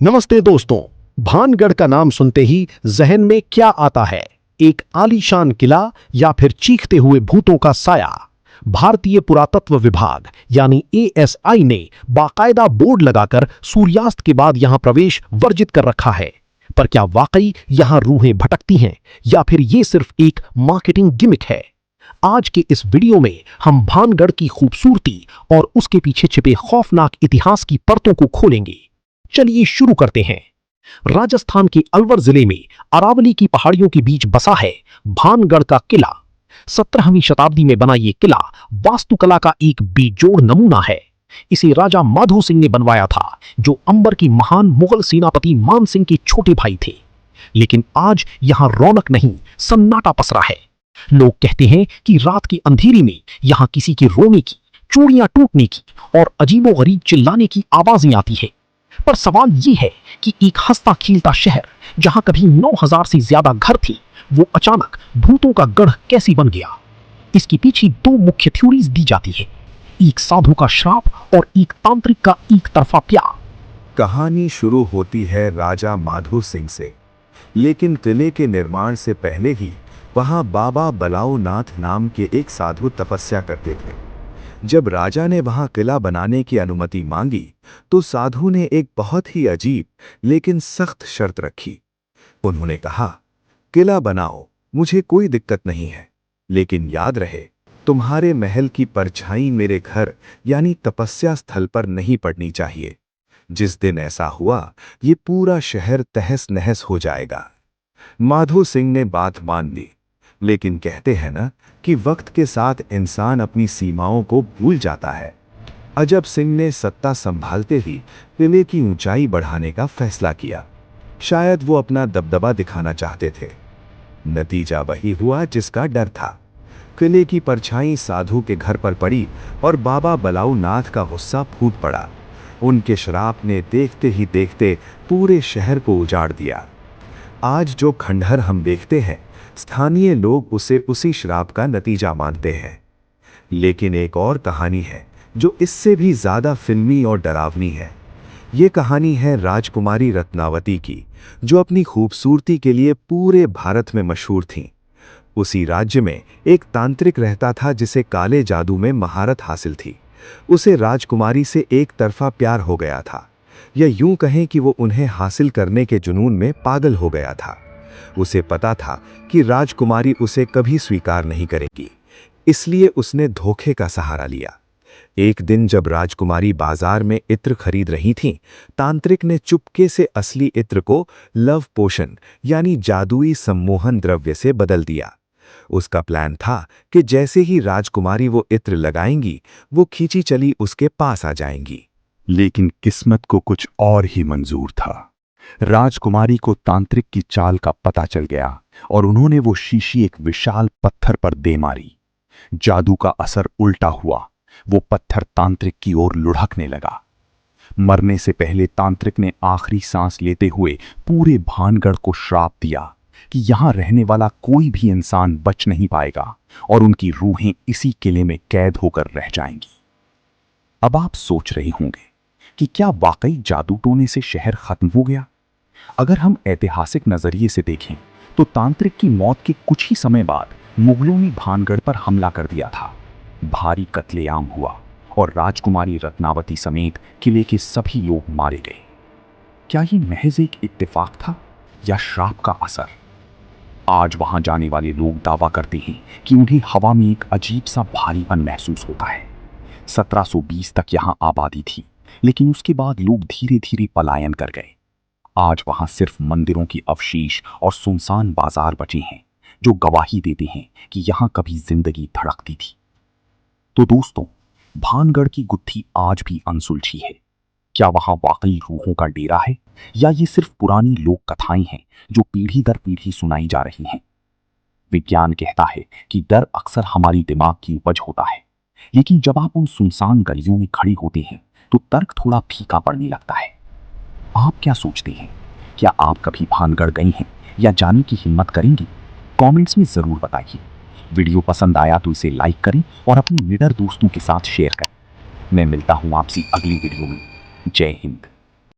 नमस्ते दोस्तों। भानगढ़ का नाम सुनते ही जहन में क्या आता है? एक आलीशान किला या फिर चीखते हुए भूतों का साया? भारतीय पुरातत्व विभाग यानी एएसआई ने बाकायदा बोर्ड लगाकर सूर्यास्त के बाद यहां प्रवेश वर्जित कर रखा है। पर क्या वाकई यहां रूहें भटकती हैं या फिर ये सिर्फ एक मार्केटिंग गिमिक है? आज के इस वीडियो में हम भानगढ़ की खूबसूरती और उसके पीछे छिपे खौफनाक इतिहास की परतों को खोलेंगे। चलिए शुरू करते हैं। राजस्थान के अलवर जिले में अरावली की पहाड़ियों के बीच बसा है भानगढ़ का किला। 17वीं शताब्दी में बना यह किला वास्तुकला का एक बेजोड़ नमूना है। इसे राजा माधो सिंह ने बनवाया था, जो अंबर की महान मुगल सेनापति मान सिंह के छोटे भाई थे। लेकिन आज यहां रौनक नहीं, सन्नाटा पसरा है। लोग कहते हैं कि रात की अंधेरी में यहां किसी के रोने की, चूड़ियां टूटने की और अजीबोगरीब चिल्लाने की आवाजें आती है। पर सवाल ये है कि एक हंसता खेलता शहर जहां कभी 9000 से ज्यादा घर थे, वो अचानक भूतों का गढ़ कैसे बन गया? इसके पीछे दो मुख्य थ्योरीज दी जाती है, एक साधु का श्राप और एक तांत्रिक का एक तरफा प्यार। कहानी शुरू होती है राजा माधो सिंह से, लेकिन किले के निर्माण से पहले ही वहां बाबा बलाऊ नाथ नाम के एक साधु तपस्या करते थे। जब राजा ने वहां किला बनाने की अनुमति मांगी तो साधु ने एक बहुत ही अजीब लेकिन सख्त शर्त रखी। उन्होंने कहा, किला बनाओ, मुझे कोई दिक्कत नहीं है, लेकिन याद रहे तुम्हारे महल की परछाई मेरे घर यानी तपस्या स्थल पर नहीं पड़नी चाहिए। जिस दिन ऐसा हुआ ये पूरा शहर तहस नहस हो जाएगा। माधो सिंह ने बात मान ली, लेकिन कहते हैं ना कि वक्त के साथ इंसान अपनी सीमाओं को भूल जाता है। अजब सिंह ने सत्ता संभालते ही किले की ऊंचाई बढ़ाने का फैसला किया। शायद वो अपना दबदबा दिखाना चाहते थे। नतीजा वही हुआ जिसका डर था। किले की परछाई साधु के घर पर पड़ी और बाबा बलाऊ नाथ का गुस्सा फूट पड़ा। उनके श्राप ने देखते ही देखते पूरे शहर को उजाड़ दिया। आज जो खंडहर हम देखते हैं, स्थानीय लोग उसे उसी श्राप का नतीजा मानते हैं। लेकिन एक और कहानी है जो इससे भी ज्यादा फिल्मी और डरावनी है। ये कहानी है राजकुमारी रत्नावती की, जो अपनी खूबसूरती के लिए पूरे भारत में मशहूर थीं। उसी राज्य में एक तांत्रिक रहता था जिसे काले जादू में महारत हासिल थी। उसे राजकुमारी से एक तरफा प्यार हो गया था, या यूं कहें कि वो उन्हें हासिल करने के जुनून में पागल हो गया था। उसे पता था कि राजकुमारी उसे कभी स्वीकार नहीं करेगी, इसलिए उसने धोखे का सहारा लिया। एक दिन जब राजकुमारी बाजार में इत्र खरीद रही थीं, तांत्रिक ने चुपके से असली इत्र को लव पोशन यानी जादुई सम्मोहन द्रव्य से बदल दिया। उसका प्लान था कि जैसे ही राजकुमारी वो इत्र लगाएंगी, वो खींची चली उसके पास आ जाएंगी। लेकिन किस्मत को कुछ और ही मंजूर था। राजकुमारी को तांत्रिक की चाल का पता चल गया और उन्होंने वो शीशी एक विशाल पत्थर पर दे मारी। जादू का असर उल्टा हुआ, वो पत्थर तांत्रिक की ओर लुढ़कने लगा। मरने से पहले तांत्रिक ने आखिरी सांस लेते हुए पूरे भानगढ़ को श्राप दिया कि यहां रहने वाला कोई भी इंसान बच नहीं पाएगा और उनकी रूहें इसी किले में कैद होकर रह जाएंगी। अब आप सोच रहे होंगे कि क्या वाकई जादू टोने से शहर खत्म हो गया? अगर हम ऐतिहासिक नजरिए से देखें तो तांत्रिक की मौत के कुछ ही समय बाद मुगलों ने भानगढ़ पर हमला कर दिया था। भारी कत्लेआम हुआ और राजकुमारी रत्नावती समेत किले के सभी लोग मारे गए। क्या ये महज एक इत्तेफाक था या श्राप का असर? आज वहां जाने वाले लोग दावा करते हैं कि उन्हें हवा में एक अजीब सा भारीपन महसूस होता है। 1720 तक यहां आबादी थी, लेकिन उसके बाद लोग धीरे धीरे पलायन कर गए। आज वहां सिर्फ मंदिरों की अवशेष और सुनसान बाजार बचे हैं, जो गवाही देते हैं कि यहां कभी जिंदगी धड़कती थी। तो दोस्तों, भानगढ़ की गुत्थी आज भी अनसुलझी है। क्या वहां वाकई रूहों का डेरा है या ये सिर्फ पुरानी लोक कथाएं हैं जो पीढ़ी दर पीढ़ी सुनाई जा रही हैं? विज्ञान कहता है कि डर अक्सर हमारी दिमाग की उपज होता है, लेकिन जब आप उन सुनसान गलियों में खड़े होते हैं तो तर्क थोड़ा फीका पड़ने लगता है। आप क्या सोचते हैं? क्या आप कभी भानगढ़ गई हैं या जाने की हिम्मत करेंगी? कमेंट्स में जरूर बताइए। वीडियो पसंद आया तो इसे लाइक करें और अपने निडर दोस्तों के साथ शेयर करें। मैं मिलता हूं आपसे अगली वीडियो में। जय हिंद।